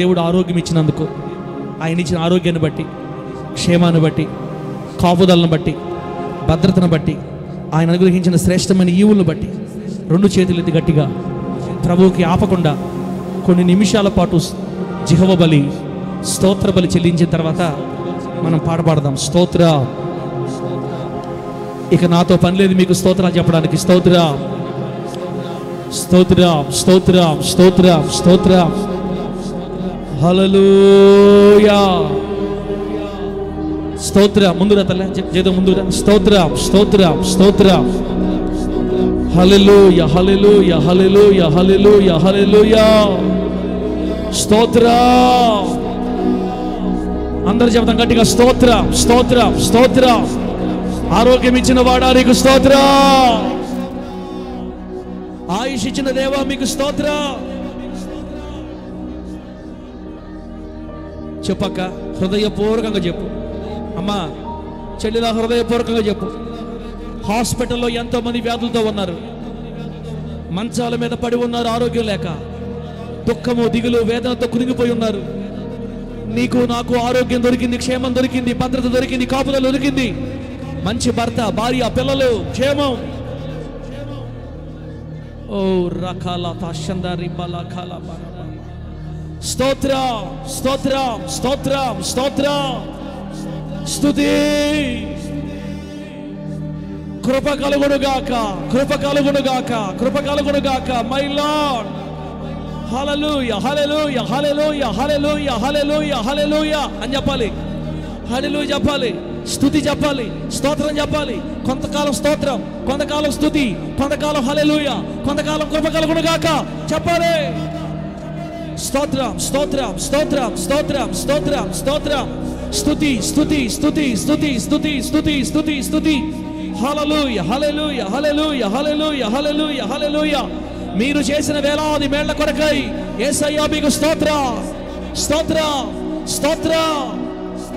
దేవుడు ఆరోగ్యం ఇచ్చినందుకు, ఆయన ఇచ్చిన ఆరోగ్యాన్ని బట్టి, క్షేమాన్ని బట్టి, కాపుదలను బట్టి, భద్రతను బట్టి, ఆయన అనుగ్రహించిన శ్రేష్టమైన ఈవులను బట్టి 2 చేతులెత్తి గట్టిగా ప్రభువుకి ఆపకుండా కొన్ని నిమిషాల పాటు జిహ్వ బలి, స్తోత్ర బలి చెల్లించిన తర్వాత మనం పాడదాం. స్తోత్ర. ఇక నాతో పని లేదు మీకు స్తోత్రాలు చెప్పడానికి. స్తోత్ర, స్తోత్ర, స్తోత్ర, స్తోత్ర, స్తోత్ర. హల్లెలూయా. స్తోత్ర. ముందురా తల్ల చేదో ముందురా. స్తోత్ర, స్తోత్ర, స్తోత్ర. హల్లెలూయా, హల్లెలూయా, హల్లెలూయా, హల్లెలూయా, హల్లెలూయా. స్తోత్ర. అందరూ చెప్తాం గట్టిగా. స్తోత్ర, స్తోత్ర, స్తోత్ర. ఆరోగ్యం ఇచ్చిన వాడా నీకు స్తోత్ర. ఆయుష్ ఇచ్చిన దేవా మీకు స్తోత్ర. చెప్పక్క, హృదయపూర్వకంగా చెప్పు. అమ్మా చెల్లిలా హృదయపూర్వకంగా చెప్పు. హాస్పిటల్లో ఎంతో మంది వ్యాధులతో ఉన్నారు, మంచాల మీద పడి ఉన్నారు, ఆరోగ్యం లేక దుఃఖము, దిగులు, వేదనతో కునిగిపోయి ఉన్నారు. నీకు నాకు ఆరోగ్యం దొరికింది, క్షేమం దొరికింది, భద్రత దొరికింది, కాపుదల దొరికింది, మంచి భర్త, భార్య, పిల్లలు, క్షేమం. ఓ రకాల తాషందారి బలకాల స్తోత్ర, స్తోత్ర, స్తోత్ర, స్తోత్ర. స్తుతి. కృప కలుగునుగాక, కృప కలుగునుగాక, కృప కలుగునుగాక. My lord. హల్లెలూయా, హల్లెలూయా, హల్లెలూయా, హల్లెలూయా, హల్లెలూయా, హల్లెలూయా అని చెప్పాలి. హల్లెలూయా చెప్పాలి, స్తుతి చెప్పాలి, స్తోత్రం చెప్పాలి. కొంతకాలం స్తోత్రం, కొంతకాలం స్తుతి, కొంతకాలం హల్లెలూయా, కొంతకాలం కృప కలుగునుగాక చెప్పాలి. స్తోత్రం, స్తోత్రం, స్తోత్రం, స్తోత్రం, స్తోత్రం, స్తోత్రం. స్తుతి, స్తుతి, స్తుతి, స్తుతి, స్తుతి, స్తుతి, స్తుతి, స్తుతి. హల్లెలూయా, హల్లెలూయా, హల్లెలూయా, హల్లెలూయా, హల్లెలూయా, హల్లెలూయా. మీరు చేసిన వేలాది మేళ్ల కొరకై యేసయ్యా మీకు స్తోత్ర, స్తోత్ర, స్తోత్ర.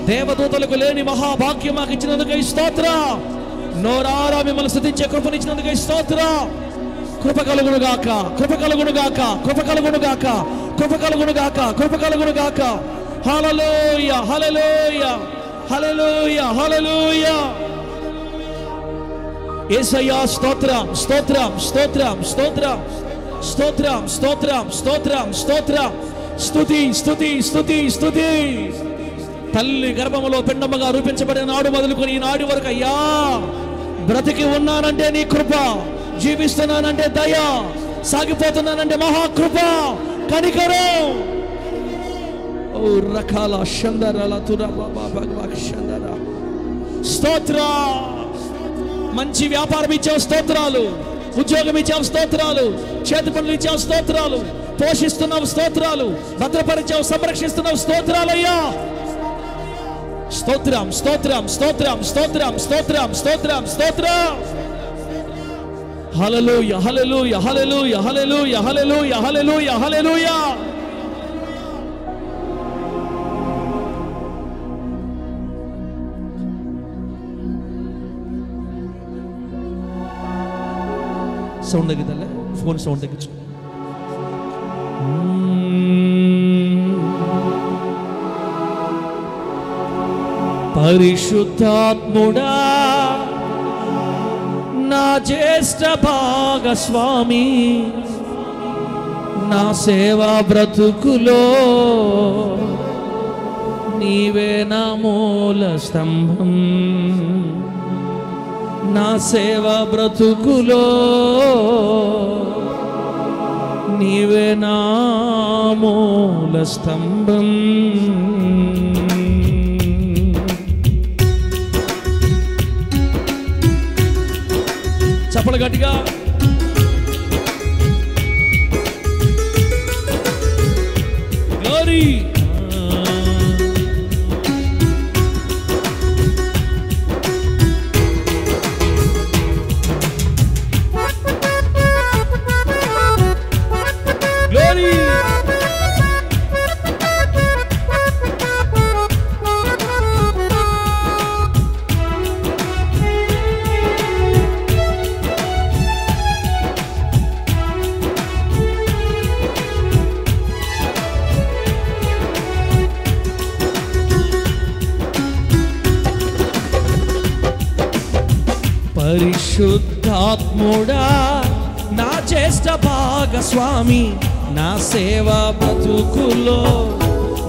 దేవదూతలకు లేని మహాభాగ్యం మాకు ఇచ్చినందుకై స్తోత్ర. నోరారా మిమ్మల్ని స్తుతించే కృపనిచ్చినందుకై స్తోత్ర. కృప కలుగునుగాక, కృప కలుగునుగాక, కృప కలుగునుగాక, కృప కలుగునుగాక, కృప కలుగునుగాక. హల్లెలూయా, హల్లెలూయా, హల్లెలూయా, హల్లెలూయా. యేసయ్యా స్తోత్రం, స్తోత్రం, స్తోత్రం, స్తోత్రం, స్తోత్రం, స్తోత్రం, స్తోత్రం, స్తోత్రం. స్తుతి, స్తుతి, స్తుతి, స్తుతి. తల్లి గర్భములో పిండముగా రూపించబడిన నాడు మొదలుకొని ఈనాడు వరకు అయ్యా బ్రతికి ఉన్నానంటే నీ కృప, జీవిస్తున్నానంటే దయ, సాగిపోతున్నానంటే మహాకృప, కనికరం. ఓ రకాల షందరల తురబాబాషందర. స్తోత్ర. మంచి వ్యాపారం ఇచ్చావు స్తోత్రాలు, ఉద్యోగం ఇచ్చావు స్తోత్రాలు, చేతి పనులు ఇచ్చావు స్తోత్రాలు, పోషిస్తున్నావు స్తోత్రాలు, భద్రపరిచావు, సంరక్షిస్తున్నావు స్తోత్రాలయ్యా. స్తోత్రం, స్తోత్రం, స్తోత్రం, స్తోత్రం, స్తోత్రం, స్తోత్రం, స్తోత్రం. హల్లెలూయా, హల్లెలూయా, హల్లెలూయా, హల్లెలూయా, హల్లెలూయా, హల్లెలూయా, హల్లెలూయా. సౌండ్ తగ్గిద్దాలే, ఫోన్ సౌండ్ తగ్గించు. పరిశుద్ధాత్ముడా నా జ్యేష్ఠ భాగస్వామి, నా సేవా బ్రతుకులో నీవే నా మూల స్తంభం. నా సేవా బ్రతుకులో నీవే నా మూల స్తంభం. చప్పలు గట్టిగా. గ్లోరీ. పరిశుద్ధాత్ముడా నా జ్యేష్ఠ భాగస్వామి, నా సేవా బ్రతుకులో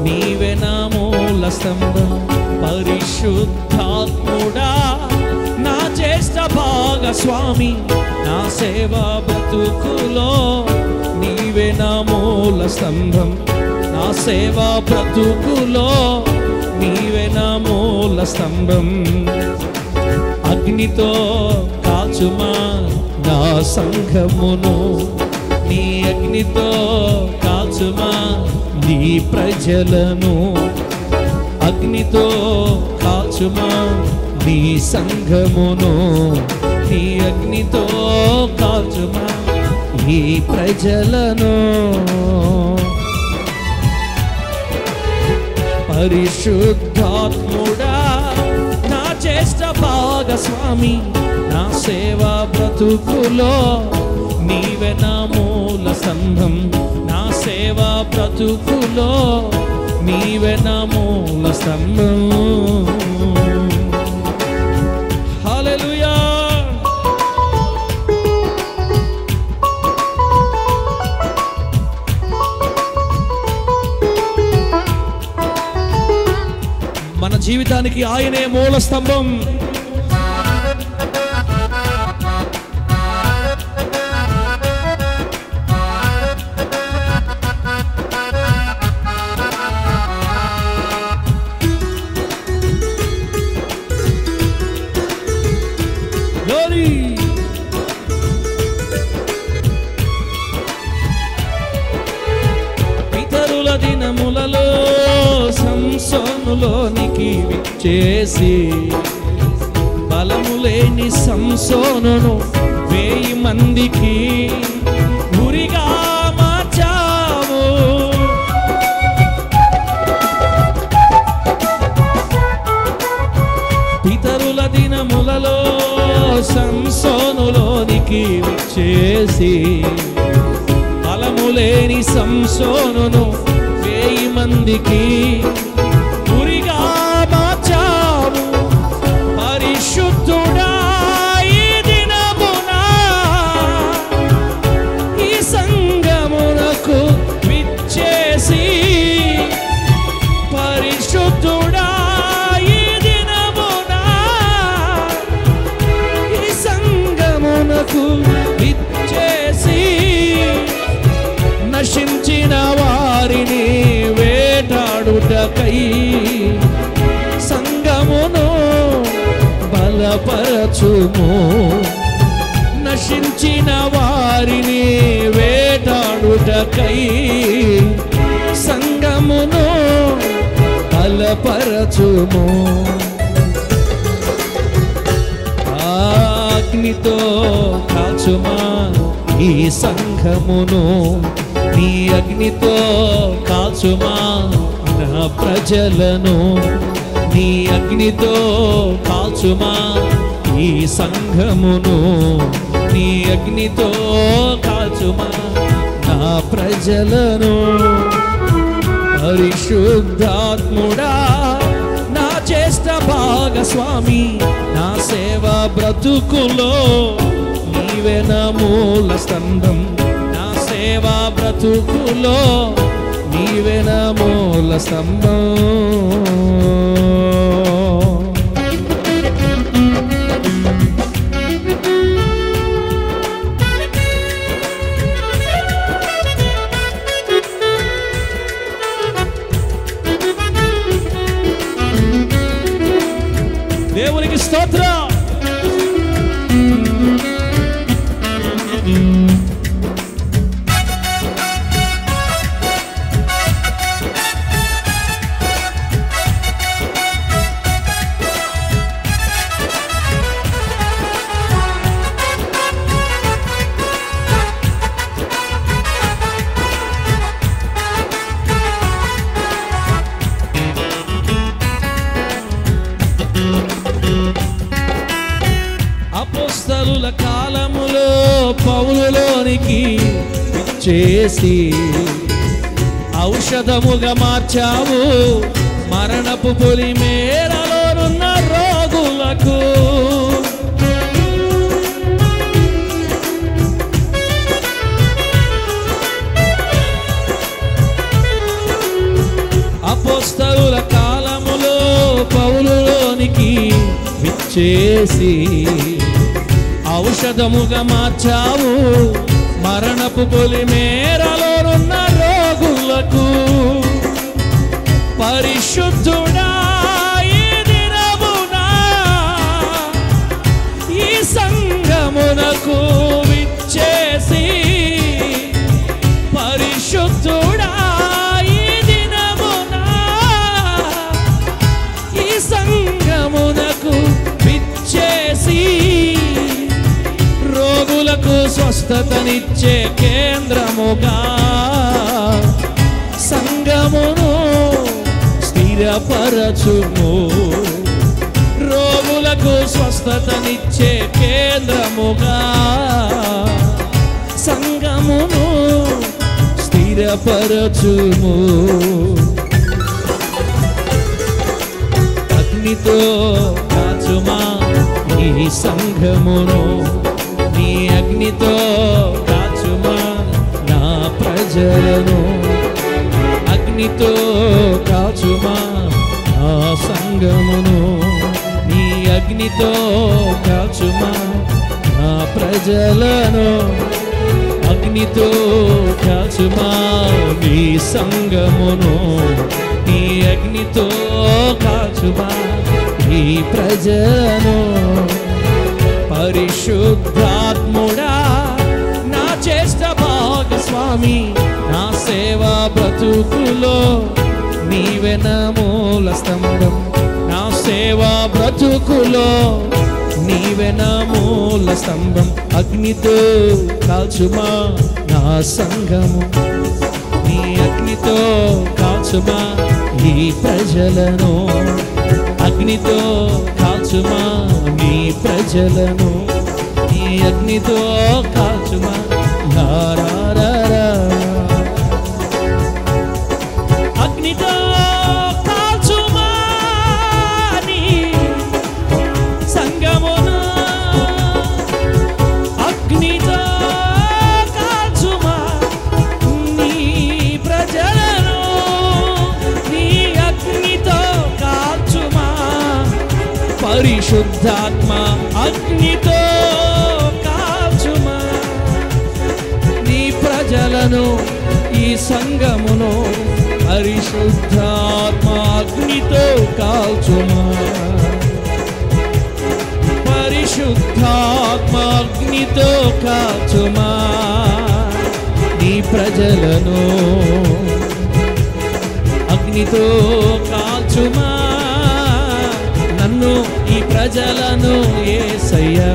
నీవే నా మూల స్తంభం. పరిశుద్ధాత్ముడా నా జ్యేష్ఠ భాగస్వామి, నా సేవా బ్రతుకులో నీవే నా మూల స్తంభం. నా సేవా బ్రతుకులో నీవే నా మూల స్తంభం. అగ్నితో కాచుమా నా సంఘమును, నీ అగ్నితో కాచుమా నీ ప్రజలను. అగ్నితో కాచుమా నీ సంఘమును, నీ అగ్నితో కాచుమా ఈ ప్రజలను. పరిశుద్ధాత్ముడా నా జ్యేష్ఠ భాగస్వామి, నా సేవా బ్రతుకులో నీవే నా మూల స్తంభం. నా సేవా బ్రతుకులో నీవే నా మూల స్తంభం. హల్లెలూయా. మన జీవితానికి ఆయనే మూల స్తంభం. పితరుల దినములలో సంసోనులోనికి విచ్చేసి, బలము లేని సంసోనును 1000 మందికి గురిగా మార్చావు. పితరుల దినములలో సంసోనులోనికి విచ్చేసి, బలము లేని సంసోనును 1000 మందికి గురిగా మార్చావు. పరిశుద్ధుడా ఈ దినమున ఈ సంఘమునకు విచ్చేసి, పరిశుద్ధుడా ఈ దినమున ఈ సంఘమునకు విచ్చేసి, నశించిన వారిని వేటాడుటకై సంఘమును బలపరచుము. నశించిన వారిని వేటాడుటకై సంఘమును బలపరచుము. అగ్నితో కాచుమా ఈ సంఘమును, నీ అగ్నితో కాచుమా నా ప్రజలను. నీ అగ్నితో కాచుమా ఈ సంఘమును, నీ అగ్నితో కాచుమా నా ప్రజలను. పరిశుద్ధాత్ముడా నా జ్యేష్ఠ భాగస్వామి, నా సేవా బ్రతుకులో నీవే నా మూల స్తంభం. నా సేవా బ్రతుకులో నీవే నా మూల స్తంభం. దేవునికి స్తోత్రం. అపోస్తలుల కాలములో పౌలులోనికి చేసి ఔషధముగా మార్చావు మరణపు పొలి మేరలోనున్న రోగులకు. చేసి ఔషధముగా మార్చావు మరణపు పొలిమేరలోనున్న రోగులకు. పరిశుద్ధుడా ఈ దినమున ఈ సంఘమునకు విచ్చేసి, పరిశుద్ధుడా ఈ దినమున ఈ సంఘమునకు విచ్చేసి రోగులకు స్వస్థతనిచ్చే కేంద్రముగా సంఘమును స్థిరపరచుము. రోగులకు స్వస్థతనిచ్చే కేంద్రముగా సంఘమును స్థిరపరచుము. అగ్నితో కాచుమా ఈ సంఘమును, నీ అగ్నితో కాచుమా నా ప్రజలను. అగ్నితో కాచుమా నా సంఘమును, నీ అగ్నితో కాచుమా నా ప్రజలను. అగ్నితో కాచుమా నీ సంఘమును, నీ అగ్నితో కాచుమా నీ ప్రజలను. పరిశుద్ధాత్ముడా నా చేష్ట భాగస్వామి, నా సేవా బ్రతుకులో నీవెన మూల స్తంభం. నా సేవా బ్రతుకులో నీవెన మూల స్తంభం. అగ్నితో కాల్చుమా నా సంఘము, నీ అగ్నితో కాల్చుమా ఈ ప్రజలను. అగ్నితో కాల్చుమా నీ ప్రజలను, నీ అగ్నితో కాల్చుమా. అగ్నితో కాల్చుమా నీ సంఘమును, అగ్నితో కాల్చుమా నీ ప్రజలను, నీ అగ్నితో కాల్చుమా. పరిశుద్ధాత్మ అగ్నితో కాల్చుమా నీ ప్రజలను, ఈ సంఘమును. పరిశుద్ధాత్మ అగ్నితో కాల్చుమా, పరిశుద్ధాత్మ అగ్నితో కాల్చుమా నీ ప్రజలను. అగ్నితో కాల్చుమా నన్ను, ఈ ప్రజలను యేసయ్యా.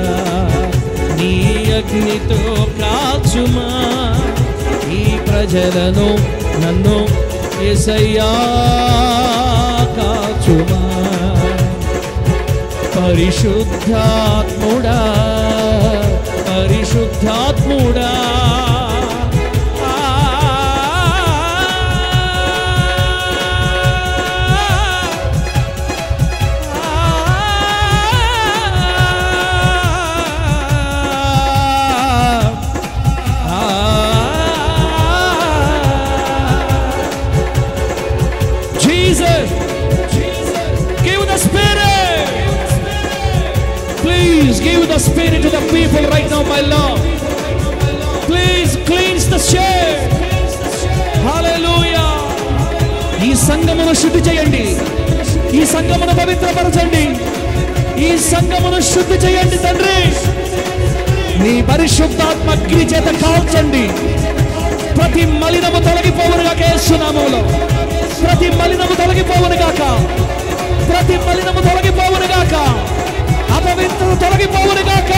నీ అగ్నితో కాల్చుమా ఈ ప్రజలను, నన్ను యేసయ్యా కాల్చుమా. పరిశుద్ధాత్ముడా, పరిశుద్ధాత్ముడా give the Spirit to the people right now, my Lord. Please cleanse the shame. Hallelujah. ఈ సంఘమును శుద్ధి చేయండి, ఈ సంఘమును పవిత్రపరచండి, ఈ సంఘమును శుద్ధి చేయండి తండ్రి. నీ పరిశుద్ధాత్మ అగ్ని చేత కాల్చండి. ప్రతి మలినము తొలగిపోవునుగాక యేసు నామములో. ప్రతి మలినము తొలగిపోవునుగాక, ప్రతి మలినము తొలగిపోవునుగాక, అపవిత్రత తొలగిపోవునుగాక.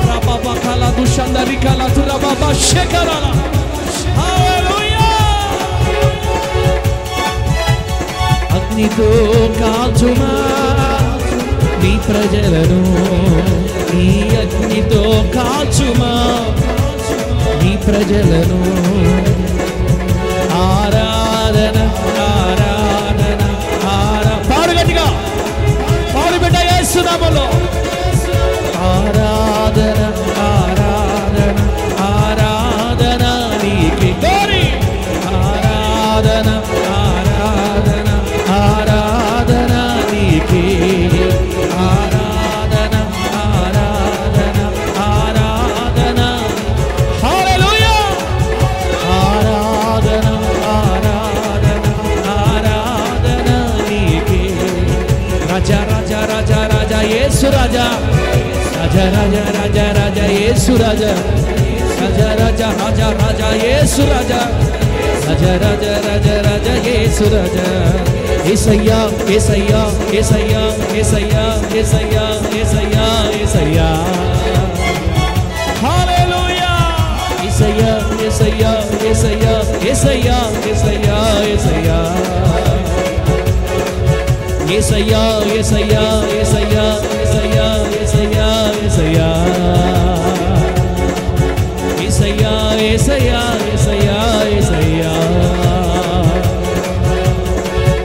రబాబా కలా దుషందరి కలా తురబాబా షేకరాల. హల్లెలూయా. అగ్నితో కాల్చుమా నీ ప్రజలను, నీ అగ్నితో కాల్చుమా నీ ప్రజలను. ఆరాధన ఆరాధన పాడు గట్టిగా, పాడు బిడ్డ యేసు నామములో. ఆరాధన ఆరాధన ఆరాధన నీకే గోరి. ఆరాధన ఆరాధన ఆరాధన నీకే. రాజా రాజా రాజా యేసు రాజా రాజా రాజా రాజా రాజా యేసు రాజా రాజా రాజా రాజా రాజా యేసు రాజా యేసయ్యా యేసయ్యా యేసయ్యా యేసయ్యా యేసయ్యా యేసయ్యా యేసయ్యా హల్లెలూయా యేసయ్యా యేసయ్యా యేసయ్యా యేసయ్యా యేసయ్యా యేసయ్యా యేసయ్యా యేసయ్యా యేసయ్యా యేసయ్యా యేసయ్యా యేసయ్యా యేసయ్యా యేసయ్యా యేసయ్యా యేసయ్యా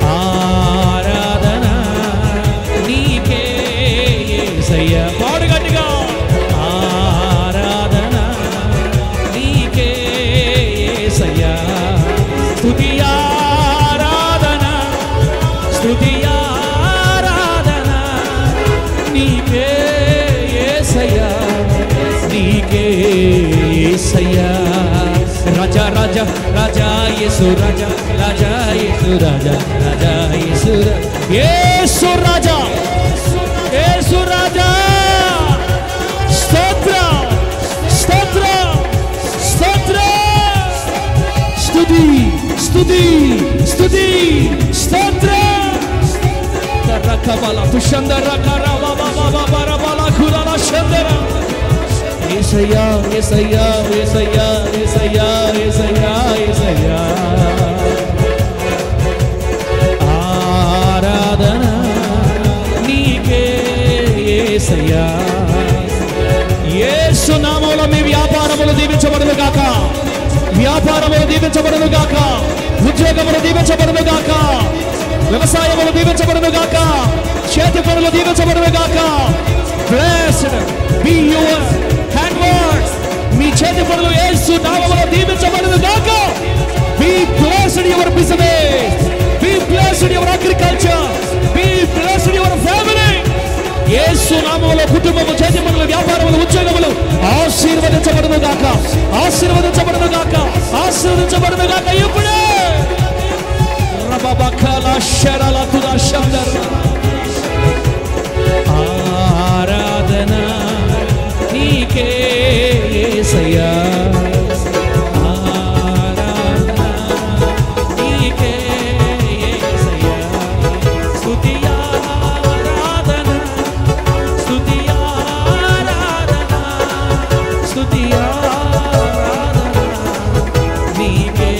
ఆరాధన నీకే యేసయ్యా పాడు గట్టిగా ఆరాధన నీకే యేసయ్యా స్తుతి ఆరాధన స్తుతి ఆరాధన నీకే యేసయ్యా నీకే యేసయ్యా రాజా రాజా రాజా యేసు రాజా రాజా యేసు రాజా రాజా యేసు యేసు రాజా యేసు రాజా స్తోత్ర స్తోత్ర స్తోత్ర స్తుతి స్తుతి స్తుతి స్తోత్ర రకబల తుషందర కరబల బబర బల ఖురల షందర యేసయ్యా యేసయ్యా యేసయ్యా యేసయ్యా యేసయ్యా యేసయ్యా ఆరాధన నీకే యేసయ్యా యేసు నామములో మీ వ్యాపారములు దీవించబడును గాక వ్యాపారములు దీవించబడును గాక ఉద్యోగములు దీవించబడును గాక వ్యవసాయములు దీవించబడును గాక చేతి పనులు దీవించబడును గాక blessed be your handworks మీ చేతి పనులు యేసు నామములో దీవించబడును గాక be blessed your business be blessed your agriculture be blessed your family యేసు నామములో కుటుంబము చేతి పనులు వ్యాపారములు ఉద్యోగములు ఆశీర్వదించబడును గాక ఆశీర్వదించబడును గాక ఆశీర్వదించబడును గాక ఇప్పుడే రబబకల షరల తుదా షందర్ ఆరాధన నీకే యేసయ్యా ఆరాధన నీకే యేసయ్యా స్తుతి ఆరాధన స్తుతి ఆరాధన స్తుతి ఆరాధన నీకే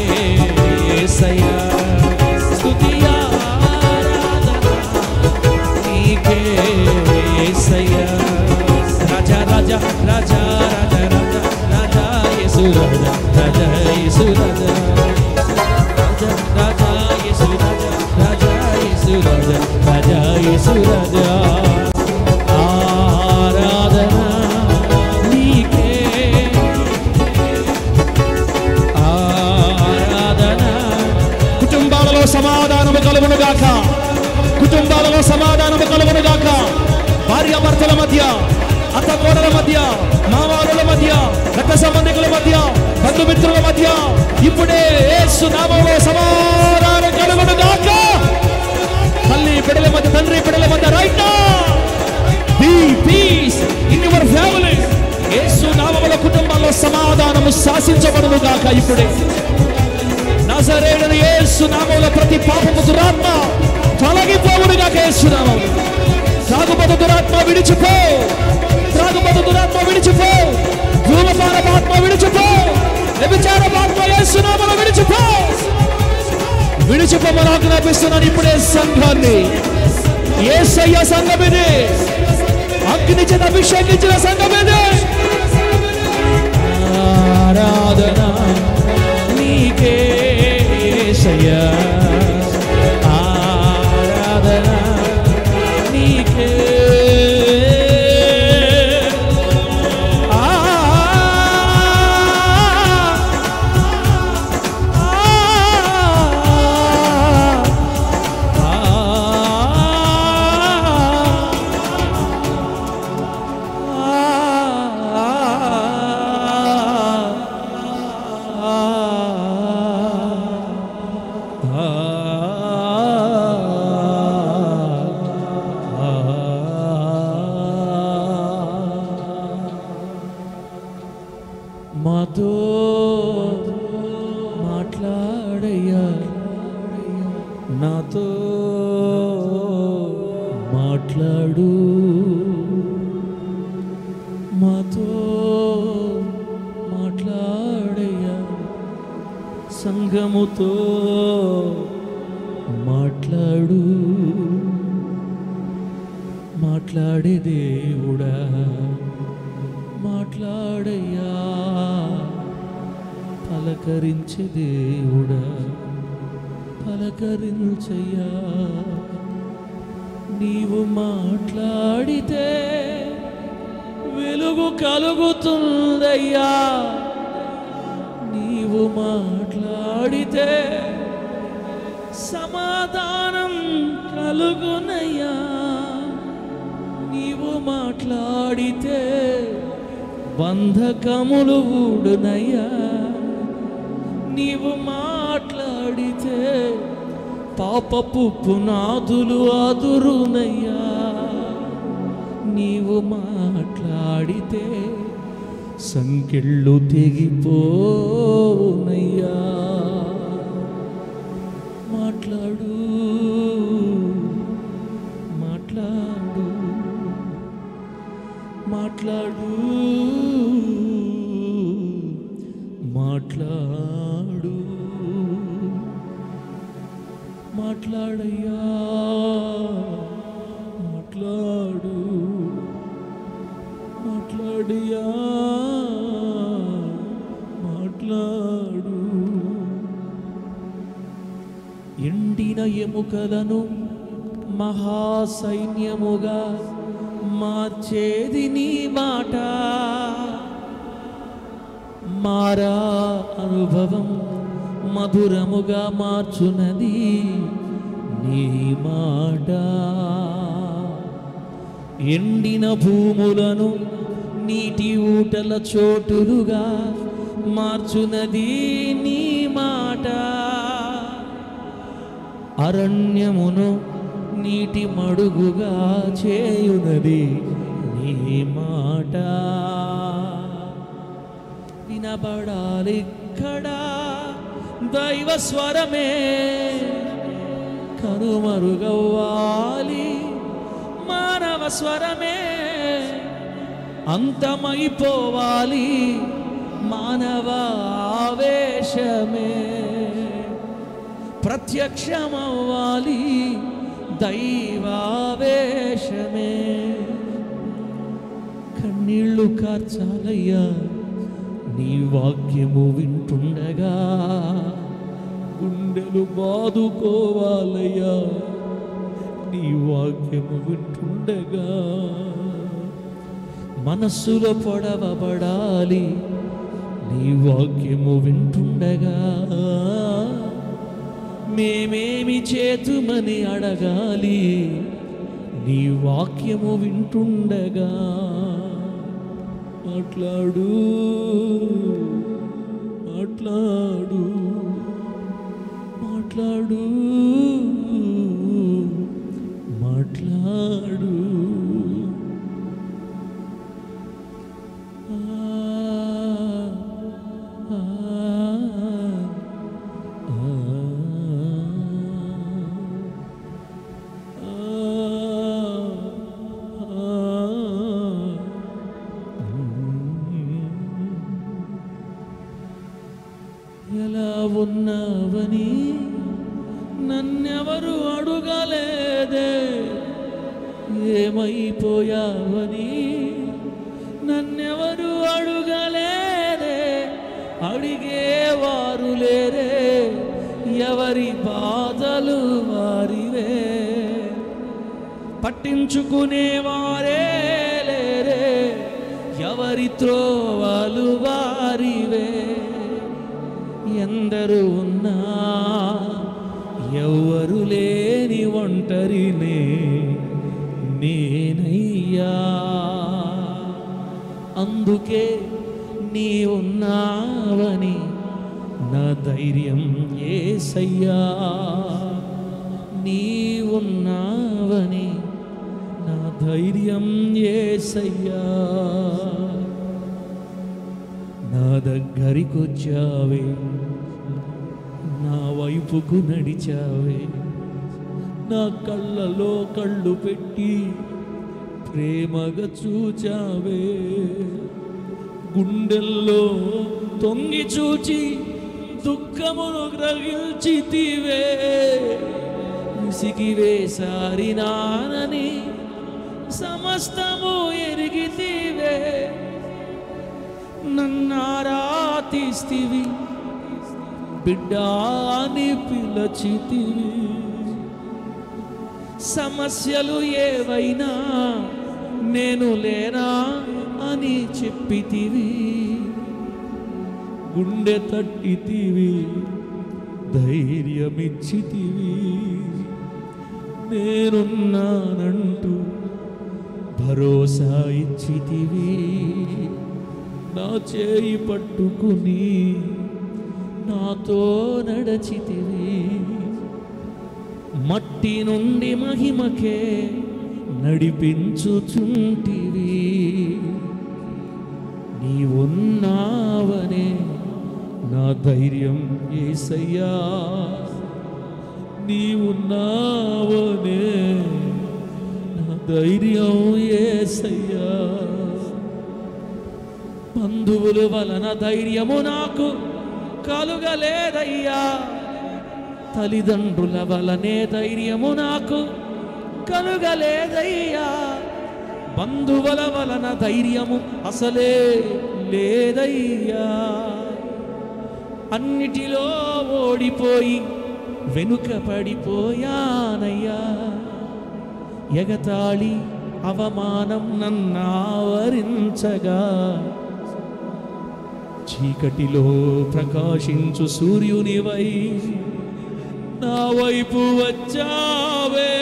యేసయ్యా స్తుతి ఆరాధన నీకే యేసయ్యా రాజా రాజా రాజా రాజా రాజా రాజా యేసు రాజా రాజా యేసు రాజా రాజా రాజా యేసు రాజా రాజా యేసు రాజా రాజా యేసు రాజా ఆరాధన నీకే ఆరాధన కుటుంబాలలో సమాధానము కలుగును గాక కుటుంబాలలో సమాధానము కలుగును గాక భార్యాభర్తల మధ్య అత్త కోడల మధ్య మామూలుల మధ్య రక్త సంబంధికుల మధ్య బంధుమిత్రుల మధ్య ఇప్పుడే యేసు నామములో సమాధానం కలుగును గాక తల్లి బిడ్డల మధ్య తండ్రి బిడ్డల మధ్య right now be peace in your family Yesu నామములో కుటుంబాల్లో సమాధానము శాసించబడును గాక ఇప్పుడే నజరేయుడైన యేసు నామములో ప్రతి పాపము దురాత్మ తొలగిపోవును గాక యేసు నామములో త్రాగుబోతు దురాత్మ విడిచిపో త్రాగుబోతు దురాత్మ విడిచిపో ధూమపానపాత్మ విడిచిపో వ్యభిచారపాత్మ యేసు నామములో విడిచిపో విడిచిపోమని ఆజ్ఞాపిస్తున్నాను ఇప్పుడే సంఘాన్ని యేసయ్య సంఘం ఇది అగ్ని చేత అభిషేకించిన సంఘం ఇది ఆరాధన నీకే యేసయ్యా ఆరాధన నీకే నాతో మాట్లాడు, మాతో మాట్లాడయ్యా, సంఘముతో మాట్లాడు. మాట్లాడే దేవుడా మాట్లాడయ్యా, పలకరించే దేవుడా పలకరించయ్యా. నీవు మాట్లాడితే వెలుగు కలుగుతుందయ్యా, నీవు మాట్లాడితే సమాధానం కలుగునయ్యా, నీవు మాట్లాడితే బంధకములు ఊడునయ్యా, నీవు మాట్లాడితే పాపపు పునాదులు అదురునయ్యా, నీవు మాట్లాడితే సంకెళ్ళు తెగిపోనయ్యా. మాట్లాడు, మాట్లాడు, మాట్లాడు, మాట్లాడు, మాట్లాడయ్యా, మాట్లాడు, మాట్లాడయ్యా, మాట్లాడు. ఎండిన ఎముకలను మహాసైన్యముగా మార్చేది నీ మాట, మారా అనుభవం మధురముగా మార్చునది నీ మాట. ఎండిన భూములను నీటి ఊటల చోటులుగా మార్చునది నీ మాట, అరణ్యమును నీటి మడుగుగా చేయునది నీ మాట. వినబడాలిక్కడ దైవ స్వరమే, కనుమరుగవ్వాలి మానవ స్వరమే, అంతమైపోవాలి మానవ ఆవేశమే, ప్రత్యక్షమవ్వాలి దైవావేశమే. కన్నీళ్ళు కార్చాలయ్యా నీ వాక్యము వింటుండగా, గుండెలు బాదుకోవాలయ్యా నీ వాక్యము వింటుండగా, మనస్సులో పొడవబడాలి నీ వాక్యము వింటుండగా, మేమేమి చేతుమని అడగాలి నీ వాక్యము వింటుండగా. మాట్లాడు, మాట్లాడు, మాట్లాడు, మాట్లాడు. ఎలా ఉన్నావని నన్నెవరు అడుగలేదే, ఏమైపోయావని నన్నెవరు అడుగలేదే, అడిగేవారు లేరే ఎవరి బాధలు వారివే, పట్టించుకునేవారే లేరే ఎవరి త్రోవలు వారివే. ఎందరు ఉన్నా ఎవ్వరు లేని ఒంటరినే నేనయ్యా, అందుకే నీ ఉన్నావని నా ధైర్యం యేసయ్యా, నీ ఉన్నావని నా ధైర్యం యేసయ్యా. నా దగ్గరికొచ్చావే, నా వైపుకు నడిచావే, నా కళ్ళలో కళ్ళు పెట్టి ప్రేమగా చూచావే, గుండెల్లో తొంగి చూచి దుఃఖమును గ్రహించితివే, విసిగి వేసారినానని సమస్తము ఎరిగితివే, నన్నారాతిస్తివి బిడ్డా అని పిలచితివి, సమస్యలు ఏవైనా నేను లేనా అని చెప్పితివి, గుండె తట్టితివి ధైర్యమిచ్చితివి, నేనున్నానంటూ భరోసా ఇచ్చితివి, నా చేయి పట్టుకుని నాతో నడచితివి, మట్టి నుండి మహిమకే నడిపించుచుంటివి, నీవున్నావనే నా ధైర్యం యేసయ్యా, నీవున్నావనే నా ధైర్యం యేసయ్యా, బంధువుల వలన ధైర్యము నాకు కలుగలేదయ్యా, తల్లిదండ్రుల వలనే ధైర్యము నాకు కలుగలేదయ్యా, బంధువుల వలన ధైర్యము అసలే లేదయ్యా, అన్నిటిలో ఓడిపోయి వెనుక పడిపోయానయ్యా, ఎగతాళి అవమానం నన్నావరించగా చీకటిలో ప్రకాశించు సూర్యునివై నా వైపు వచ్చావే,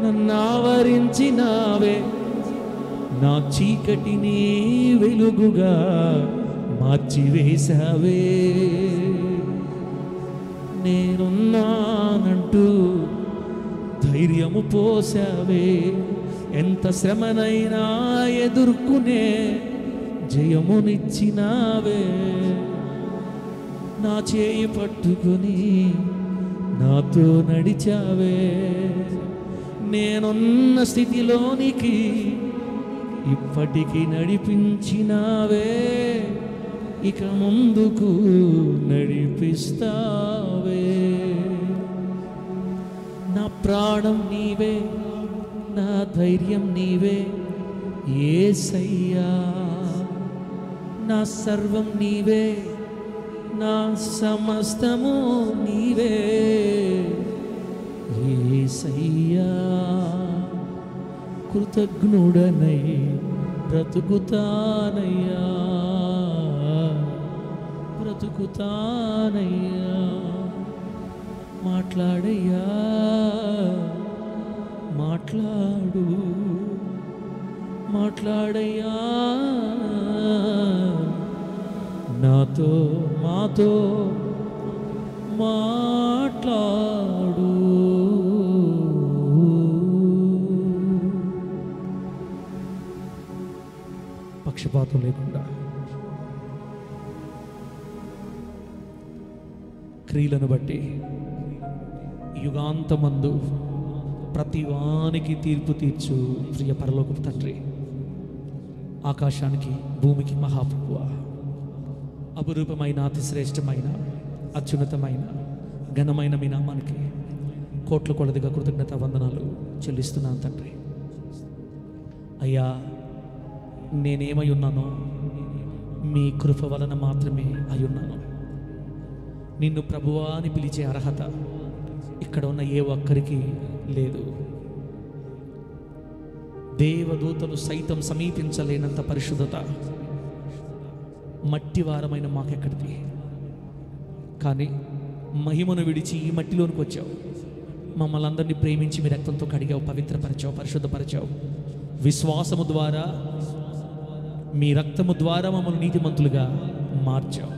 నన్నావరించినావే, నా చీకటిని వెలుగుగా మార్చివేశావే, నేనున్నానంటూ ధైర్యము పోసావే, ఎంత శ్రమనైనా ఎదుర్కొనే జయమునిచ్చినావే, నా చేయి పట్టుకుని నాతో నడిచావే, నేనున్న స్థితిలోనికి ఇప్పటికీ నడిపించినావే, ఇక ముందుకు నడిపిస్తావే, నా ప్రాణం నీవే, నా ధైర్యం నీవే యేసయ్యా, నా సర్వం నీవే, నా సమస్తము నీవే యేసయ్యా, కృతజ్ఞుడనై బ్రతుకుతానయ్యా, బ్రతుకుతానయ్యా, మాట్లాడయ్యా, మాట్లాడు, మాట్లాడయ్యా, నాతో మాతో మాట్లాడు. పక్షపాతం లేకుండా క్రియలను బట్టి యుగాంతమందు ప్రతి వానికి తీర్పు తీర్చు ప్రియ పరలోకపు తండ్రి, ఆకాశానికి భూమికి మహాప్రభువా, అపురూపమైన అతి శ్రేష్టమైన అత్యున్నతమైన ఘనమైన మీ నామానికి కోట్ల కొలదిగా కృతజ్ఞత వందనాలు చెల్లిస్తున్నాను తండ్రి. అయ్యా, నేనేమై ఉన్నానో మీ కృప వలన మాత్రమే అయి ఉన్నాను. నిన్ను ప్రభువా అని పిలిచే అర్హత ఇక్కడ ఉన్న ఏ ఒక్కరికి లేదు. దేవదూతలు సైతం సమీపించలేనంత పరిశుద్ధత మట్టి వారమైన మాకెక్కడిది. కానీ మహిమను విడిచి ఈ మట్టిలోనికి వచ్చావు, మమ్మల్ని అందరినీ ప్రేమించి మీ రక్తంతో కడిగావు, పవిత్రపరిచావు, పరిశుద్ధపరిచావు. విశ్వాసము ద్వారా, మీ రక్తము ద్వారా మమ్మల్ని నీతిమంతులుగా మార్చావు.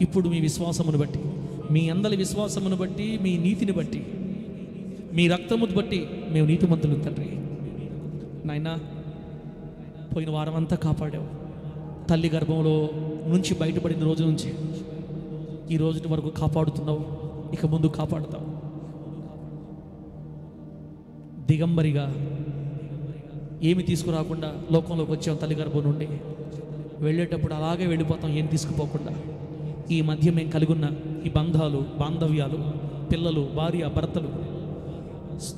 ఇప్పుడు మీ విశ్వాసమును బట్టి, మీ అందరి విశ్వాసమును బట్టి, మీ నీతిని బట్టి, మీ రక్తమును బట్టి మేము నీతిమంతులు తండ్రి. నాయనా, పోయిన వారం అంతా కాపాడావు. తల్లి గర్భంలో నుంచి బయటపడిన రోజు నుంచి ఈ రోజు వరకు కాపాడుతున్నావు, ఇక ముందు కాపాడుతావు. దిగంబరిగా ఏమి తీసుకురాకుండా లోకంలోకి వచ్చాం తల్లి గర్భం నుండి. వెళ్ళేటప్పుడు అలాగే వెళ్ళిపోతాం, ఏం తీసుకుపోకుండా. ఈ మధ్య మేము కలిగి ఉన్న ఈ బంధాలు, బాంధవ్యాలు, పిల్లలు, భార్య, భర్తలు,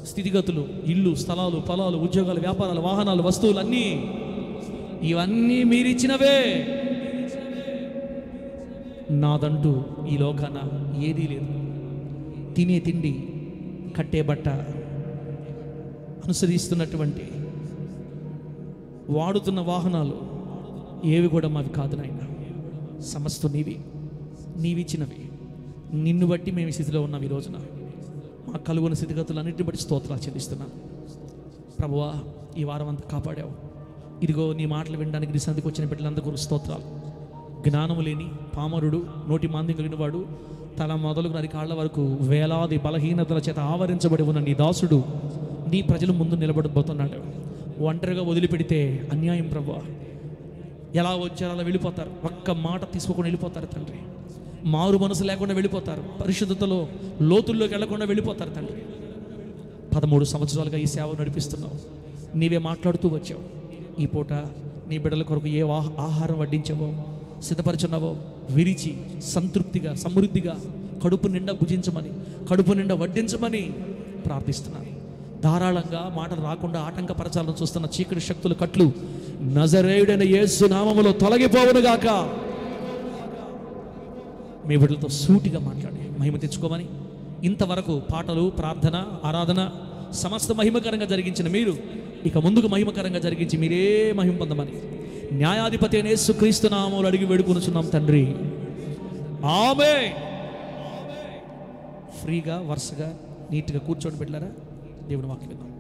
స్థితిగతులు, ఇల్లు, స్థలాలు, పొలాలు, ఉద్యోగాలు, వ్యాపారాలు, వాహనాలు, వస్తువులు అన్నీ ఇవన్నీ మీరిచ్చినవే. నాదంటూ ఈ లోకాన ఏదీ లేదు. తినే తిండి, కట్టే బట్ట, అనుసరిస్తున్నటువంటి వాడుతున్న వాహనాలు ఏవి కూడా మావి కాదు నాయన. సమస్తం నీవిచ్చినవి. నిన్ను బట్టి మేము ఈ స్థితిలో ఉన్నాం. ఈ రోజున మా కలుగున్న స్థితిగతులన్నింటిని బట్టి స్తోత్రాలు చెల్లిస్తున్నాను ప్రభువా. ఈ వారం అంతా కాపాడావు. ఇదిగో నీ మాటలు వినడానికి నీ సంధికి వచ్చిన బిడ్డలందరూ స్తోత్రాలు. జ్ఞానము లేని పామరుడు, నోటి మాంద్యం కలిగిన వాడు, తల మొదలుగు నరి కాళ్ల వరకు వేలాది బలహీనతల చేత ఆవరించబడి ఉన్న నీ దాసుడు నీ ప్రజల ముందు నిలబడబోతున్నాడు. ఒంటరిగా వదిలిపెడితే అన్యాయం ప్రభువా. ఎలా వచ్చారో అలా వెళ్ళిపోతారు, ఒక్క మాట తీసుకోకుండా వెళ్ళిపోతారు తండ్రి. మారు మనసు లేకుండా వెళ్ళిపోతారు, పరిశుద్ధతలో లోతుల్లోకి వెళ్లకుండా వెళ్ళిపోతారు తండ్రి. 13 సంవత్సరాలుగా ఈ సేవ నడిపిస్తున్నావు, నీవే మాట్లాడుతూ వచ్చావు. ఈ పూట నీ బిడ్డల కొరకు ఏ ఆహారం వడ్డించావో, సిద్ధపరచున్నావో విరిచి సంతృప్తిగా, సమృద్ధిగా కడుపు నిండా భుజించమని, కడుపు నిండా వడ్డించమని ప్రార్థిస్తున్నాను. ధారాళంగా మాటలు రాకుండా ఆటంకపరచాలని చూస్తున్న చీకటి శక్తుల కట్లు నజరేయుడైన యేసు నామములో తొలగిపోవునుగాక. మీ బిడ్డలతో సూటిగా మాట్లాడి మహిమ తెచ్చుకోమని, ఇంతవరకు పాటలు, ప్రార్థన, ఆరాధన సమస్త మహిమకరంగా జరిగించిన మీరు ఇక ముందుకు మహిమకరంగా జరిగించి మీరే మహిమ పొందమని న్యాయాధిపతి అయిన యేసుక్రీస్తు నామములో అడిగి వేడుకొనుచున్నాం తండ్రి. ఆమేన్. ఫ్రీగా వరుసగా నీట్గా కూర్చోండి బిడ్డలారా. దేవుని వాక్యం విందాం.